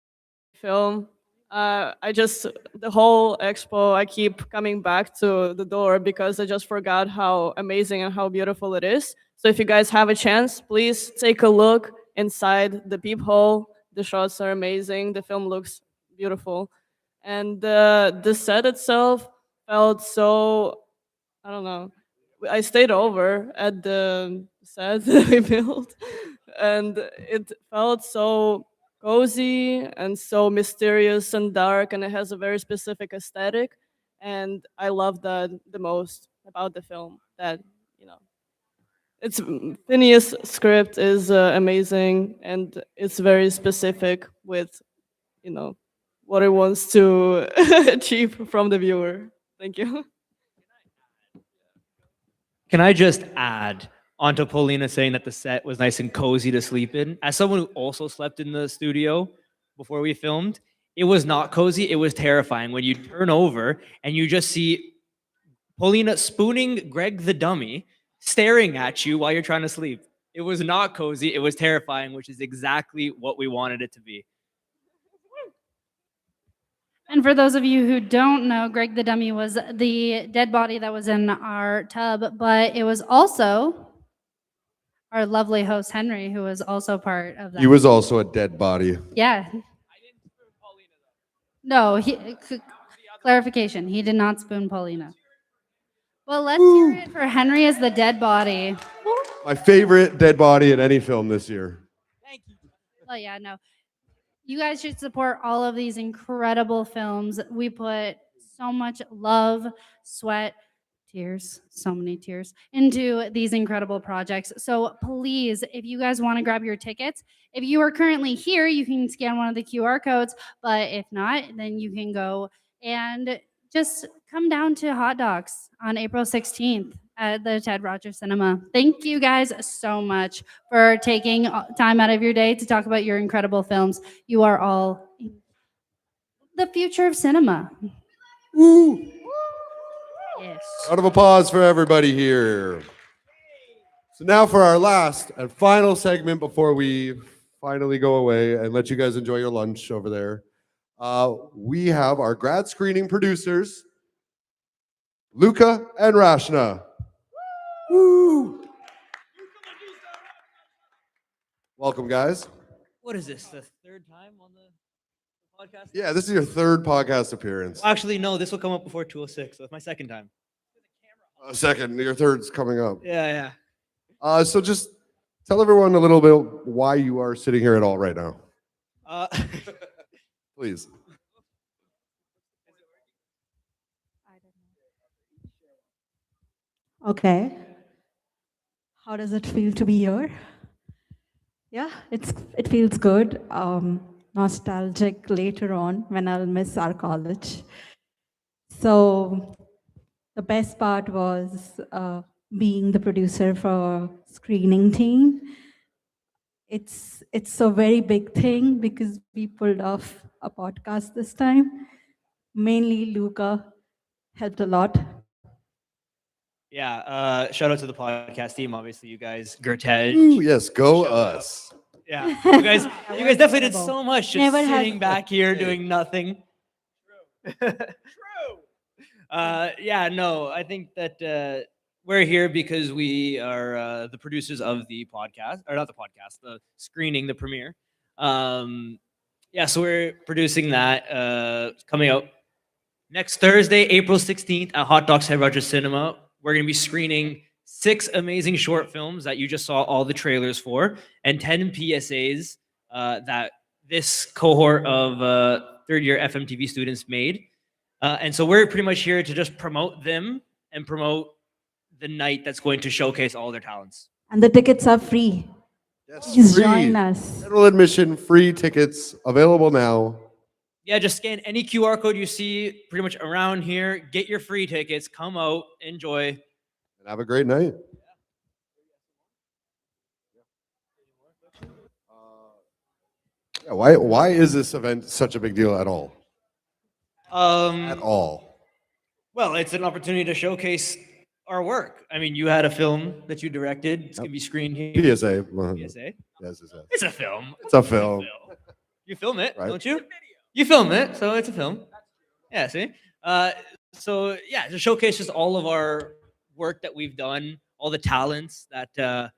film. The whole expo, I keep coming back to the door because I just forgot how amazing and how beautiful it is. So if you guys have a chance, please take a look inside the peephole. The shots are amazing. The film looks beautiful. And the set itself felt so, I don't know. I stayed over at the set that we built, and it felt so cozy and so mysterious and dark, and it has a very specific aesthetic. And I love that the most about the film. That you know, it's Phineas' script is amazing, and it's very specific with what it wants to achieve from the viewer. Thank you. Can I just add onto Paulina saying that the set was nice and cozy to sleep in? As someone who also slept in the studio before we filmed, it was not cozy. It was terrifying when you turn over and you just see Paulina spooning Greg the dummy, staring at you while you're trying to sleep. It was not cozy. It was terrifying, which is exactly what we wanted it to be. And for those of you who don't know, Greg the Dummy was the dead body that was in our tub, but it was also our lovely host, Henry, who was also part of that. He was also a dead body. Yeah. No, clarification. He did not spoon Paulina. Well, let's hear it for Henry as the dead body. My favorite dead body in any film this year. Oh, yeah, no. You guys should support all of these incredible films. We put so much love, sweat, tears, so many tears into these incredible projects. So please, if you guys want to grab your tickets, if you are currently here, you can scan one of the QR codes. But if not, then you can go and just come down to Hot Dogs on April 16th. at the Ted Rogers Cinema. Thank you guys so much for taking time out of your day to talk about your incredible films. You are all the future of cinema. Woo! Yes. Round of applause for everybody here. So now for our last and final segment before we finally go away and let you guys enjoy your lunch over there. We have our grad screening producers, Luca and Rashna. Woo! Welcome, guys. What is this? The third time on the podcast? Yeah, this is your third podcast appearance. Well, actually, no. This will come up before 206, so it's my second time. Second, your third's coming up. Yeah. So just tell everyone a little bit why you are sitting here at all right now. Please. Okay. How does it feel to be here? Yeah, it feels good. Nostalgic later on when I'll miss our college. So the best part was being the producer for screening team. It's a very big thing because we pulled off a podcast this time. Mainly Luca helped a lot. Yeah. Shout out to the podcast team. Obviously, you guys, Gertej. Ooh, yes, go us. Yeah. You guys definitely did so much just Never has- sitting back here doing nothing. Yeah, no, I think that we're here because we are the producers of the podcast, or not the podcast, the screening, the premiere. Yeah, so we're producing that coming out next Thursday, April 16th at Hot Dogs Head Rogers Cinema. We're going to be screening 6 amazing short films that you just saw all the trailers for, and 10 PSAs that this cohort of third-year FMTV students made. And so we're pretty much here to just promote them and promote the night that's going to showcase all their talents. And the tickets are free. Yes, Please free. join us. General admission, free tickets available now. Yeah, just scan any QR code you see pretty much around here. Get your free tickets. Come out, enjoy. And have a great night. Yeah, why is this event such a big deal at all? At all. Well, it's an opportunity to showcase our work. I mean, you had a film that you directed. It's going to be screened here. PSA. PSA? Yes, It's a film. It's a film. You film it, Right. don't you? You film it, so it's a film. Yeah, see? So, yeah, it showcases all of our work that we've done, all the talents that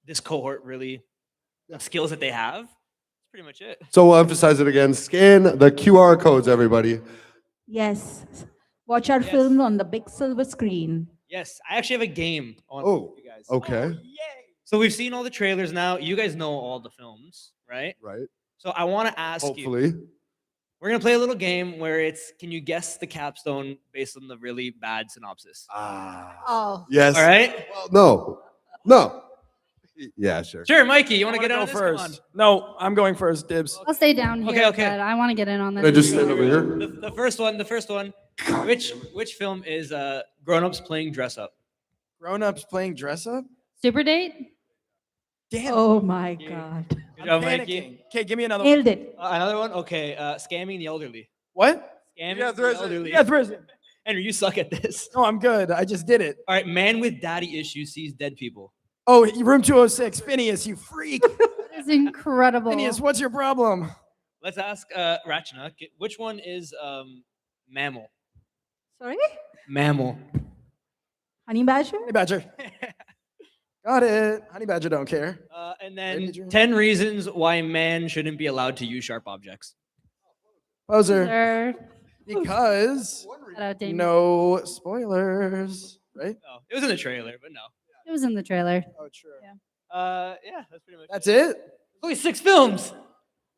this cohort really, the skills that they have. That's pretty much it. So we'll emphasize it again. Scan the QR codes, everybody. Yes. Watch our film on the big silver screen. Yes, I actually have a game on Oh, you guys. okay. So we've seen all the trailers now. You guys know all the films, right? Right. So I want to ask Hopefully. you. We're gonna play a little game where it's can you guess the capstone based on the really bad synopsis? Oh. Yes. All right. Well, no. Yeah, sure. Sure, Mikey, you want to get go on this? Come on. first? No, I'm going first. Dibs. I'll stay down here. Okay. But I want to get in on this. Can I just stand over here? The first one. Which film is grown-ups playing dress up? Grown-ups playing dress up? Super date? Damn. Oh my God. Good job, Mikey. Okay, give me another Nailed it. Another one. Okay. Scamming the elderly. What? Scamming Yeah, the elderly. Yeah, Thriz. Henry, you suck at this. No, I'm good. I just did it. All right. Man with daddy issues sees dead people. Oh, room 206. Phineas, you freak. That is incredible. Phineas, what's your problem? Let's ask Rachna. Which one is mammal? Sorry? Mammal. Honey Badger? Honey Badger. Got it. Honey Badger don't care. And then 10 reasons why man shouldn't be allowed to use sharp objects. Poser. Sir. Because Shout out, Damien. no spoilers, right? No, it was in the trailer, but no. It was in the trailer. Oh, true. Yeah, that's pretty much. That's it? Only 6 films.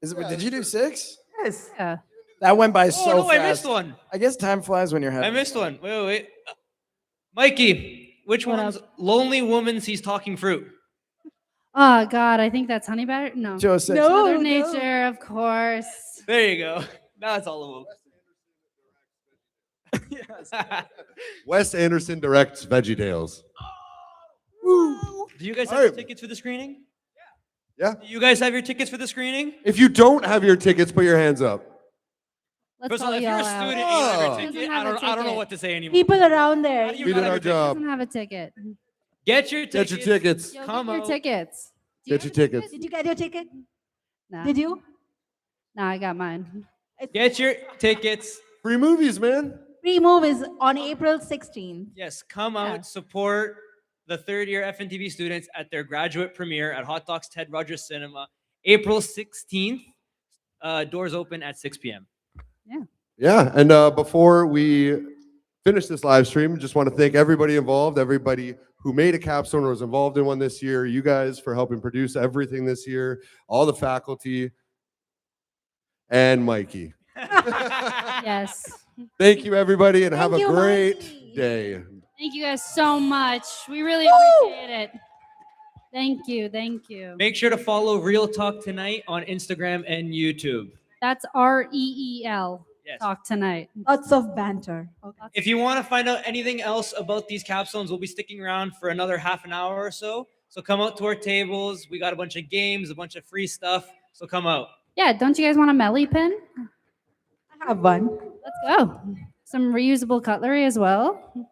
Did you do 6? Yes. Yeah. That went by Oh so no, fast. I missed one. I guess time flies when you're happy. I missed one. Wait. Mikey, which What one's lonely woman sees talking fruit? Oh God, I think that's Honey Badger. No. 206. Mother Nature, of course. There you go. Now it's all of them. Wes Anderson directs VeggieTales. Do you guys have All your right. tickets for the screening? Yeah. Do you guys have your tickets for the screening? If you don't have your tickets, put your hands up. Let's First of all, call if you're a y'all out. student and you don't have Oh. your Doesn't ticket, have a I don't know ticket. what to say anymore. People around there. How do you We not did have our your ticket? job. Doesn't have a ticket. Get your Get tickets. your tickets. Yo, Come get your out. tickets. Do you Get have your a ticket? tickets. Did you get your ticket? Nah. Did you? No, I got mine. Get your tickets. Free movies, man. Free move is on April 16th. Yes, come out, support the third year FNTV students at their graduate premiere at Hot Docs Ted Rogers Cinema, April 16th. Doors open at 6 p.m. Yeah, and before we finish this live stream, just want to thank everybody involved, everybody who made a capstone or was involved in one this year, you guys for helping produce everything this year, all the faculty, and Mikey. Yes. Thank you, everybody, and have Thank a you, great Mikey. day. Thank you guys so much. We really appreciate it. Thank you. Thank you. Make sure to follow Real Talk Tonight on Instagram and YouTube. That's REEL. Yes. Talk tonight. Lots of banter. Okay. If you want to find out anything else about these capstones, we'll be sticking around for another half an hour or so. So come out to our tables. We got a bunch of games, a bunch of free stuff. So come out. Yeah, don't you guys want a Melly pin? I have one. Let's go. Some reusable cutlery as well.